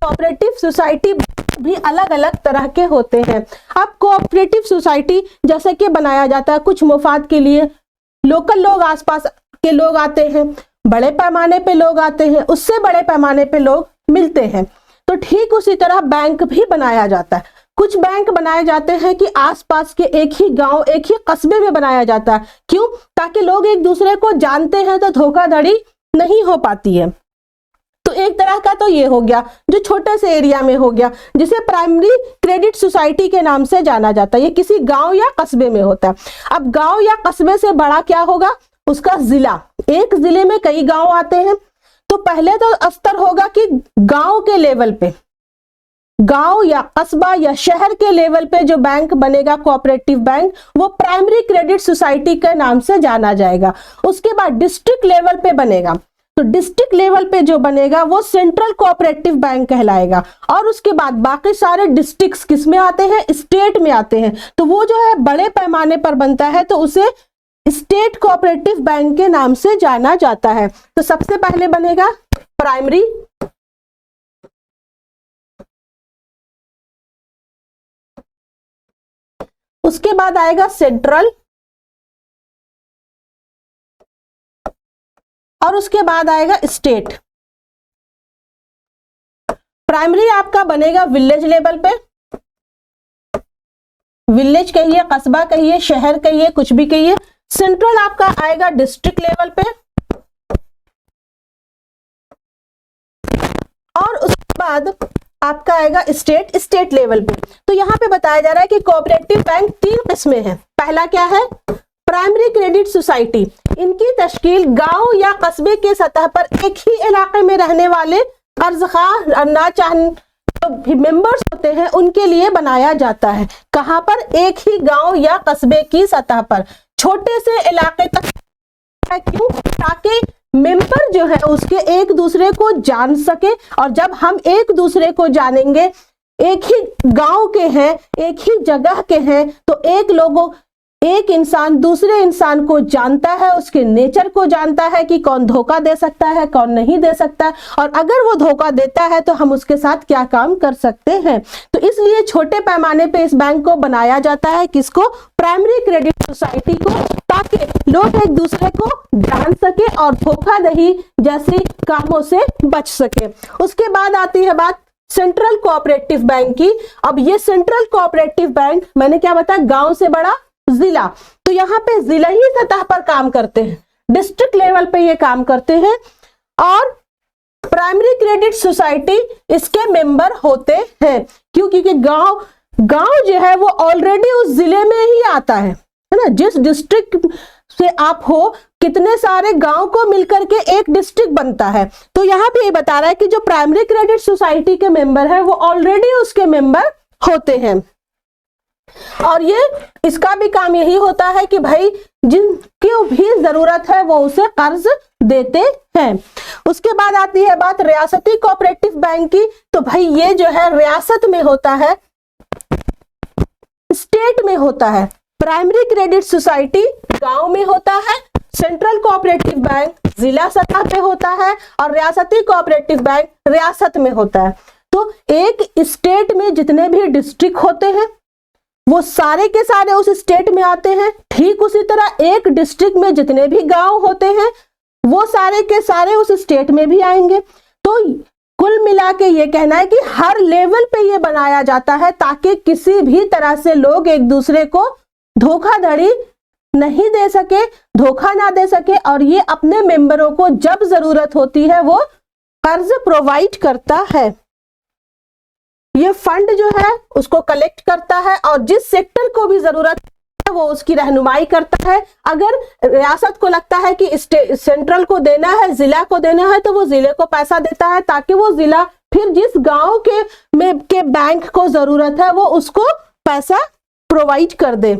Cooperative society भी अलग अलग तरह के होते हैं। अब कोऑपरेटिव सोसाइटी जैसे कि बनाया जाता है कुछ मुफाद के लिए, लोकल लोग, आसपास के लोग आते हैं, बड़े पैमाने पे लोग आते हैं, उससे बड़े पैमाने पे लोग मिलते हैं। तो ठीक उसी तरह बैंक भी बनाया जाता है। कुछ बैंक बनाए जाते हैं कि आसपास के एक ही गांव, एक ही कस्बे में बनाया जाता है। क्यों? ताकि लोग एक दूसरे को जानते हैं तो धोखाधड़ी नहीं हो पाती है। तो एक तरह का तो ये हो गया जो छोटे से एरिया में हो गया, जिसे प्राइमरी क्रेडिट सोसाइटी के नाम से जाना जाता है। ये किसी गांव या कस्बे में होता है। अब गांव या कस्बे से बड़ा क्या होगा? उसका जिला। एक जिले में कई गांव आते हैं, तो पहले तो स्तर होगा कि गांव के लेवल पे, गांव या कस्बा या शहर के लेवल पे जो बैंक बनेगा कोऑपरेटिव बैंक, वो प्राइमरी क्रेडिट सोसाइटी के नाम से जाना जाएगा। उसके बाद डिस्ट्रिक्ट लेवल पे बनेगा, तो डिस्ट्रिक्ट लेवल पे जो बनेगा वो सेंट्रल कोऑपरेटिव बैंक कहलाएगा। और उसके बाद बाकी सारे डिस्ट्रिक्ट्स किस में आते हैं? स्टेट में आते हैं। तो वो जो है बड़े पैमाने पर बनता है, तो उसे स्टेट कोऑपरेटिव बैंक के नाम से जाना जाता है। तो सबसे पहले बनेगा प्राइमरी, उसके बाद आएगा सेंट्रल, और उसके बाद आएगा स्टेट। प्राइमरी आपका बनेगा विलेज लेवल पे, विलेज कहिए, कस्बा कहिए, शहर कहिए, कुछ भी कहिए। सेंट्रल आपका आएगा डिस्ट्रिक्ट लेवल पे, और उसके बाद आपका आएगा स्टेट, स्टेट लेवल पे। तो यहाँ पे बताया जा रहा है कि कोऑपरेटिव बैंक 3 किस्में हैं। पहला क्या है? Primary credit society. इनकी तश्कील गांव या कस्बे के सतह पर एक ही इलाके में रहने वाले कर्जख्वाह और ना चाहने जो भी मेंबर्स होते हैं उनके लिए बनाया जाता है। कहां पर? एक ही गांव या कस्बे की सतह पर, छोटे से इलाके तक। क्यों? ताकि मेंबर जो है उसके एक दूसरे को जान सके, और जब हम एक दूसरे को जानेंगे, एक ही गांव के हैं, एक ही जगह के हैं, तो एक इंसान दूसरे इंसान को जानता है, उसके नेचर को जानता है कि कौन धोखा दे सकता है, कौन नहीं दे सकता, और अगर वो धोखा देता है तो हम उसके साथ क्या काम कर सकते हैं। तो इसलिए छोटे पैमाने पे इस बैंक को बनाया जाता है। किसको? प्राइमरी क्रेडिट सोसाइटी को, ताकि लोग एक दूसरे को जान सके और धोखाधड़ी जैसे कामों से बच सके। उसके बाद आती है बात सेंट्रल कोऑपरेटिव बैंक की। अब ये सेंट्रल कोऑपरेटिव बैंक, मैंने क्या बताया, गांव से बड़ा जिला, तो यहाँ पे जिला ही सतह पर काम करते हैं, डिस्ट्रिक्ट लेवल पे ये काम करते हैं। और प्राइमरी क्रेडिट सोसाइटी इसके मेंबर होते हैं। क्यों? क्योंकि गांव जो है वो ऑलरेडी उस जिले में ही आता है ना। जिस डिस्ट्रिक्ट से आप हो, कितने सारे गांव को मिलकर के एक डिस्ट्रिक्ट बनता है। तो यहाँ पे ये बता रहा है कि जो प्राइमरी क्रेडिट सोसाइटी के मेंबर है वो ऑलरेडी उसके मेंबर होते हैं। और ये इसका भी काम यही होता है कि भाई जिनको भी जरूरत है वो उसे कर्ज देते हैं। उसके बाद आती है बात रियासती कोऑपरेटिव बैंक की। तो भाई ये जो है रियासत में होता है, स्टेट में होता है। प्राइमरी क्रेडिट सोसाइटी गांव में होता है, सेंट्रल कोऑपरेटिव बैंक जिला सतह पे होता है, और रियासती कोऑपरेटिव बैंक रियासत में होता है। तो एक स्टेट में जितने भी डिस्ट्रिक्ट होते हैं वो सारे के सारे उस स्टेट में आते हैं। ठीक उसी तरह एक डिस्ट्रिक्ट में जितने भी गांव होते हैं वो सारे के सारे उस स्टेट में भी आएंगे। तो कुल मिला के ये कहना है कि हर लेवल पे ये बनाया जाता है ताकि किसी भी तरह से लोग एक दूसरे को धोखाधड़ी नहीं दे सके, धोखा ना दे सके, और ये अपने मेंबरों को जब जरूरत होती है वो कर्ज प्रोवाइड करता है। ये फंड जो है उसको कलेक्ट करता है, और जिस सेक्टर को भी जरूरत है वो उसकी रहनुमाई करता है। अगर रियासत को लगता है कि सेंट्रल को देना है, जिला को देना है, तो वो जिले को पैसा देता है ताकि वो जिला फिर जिस गांव के बैंक को जरूरत है वो उसको पैसा प्रोवाइड कर दे।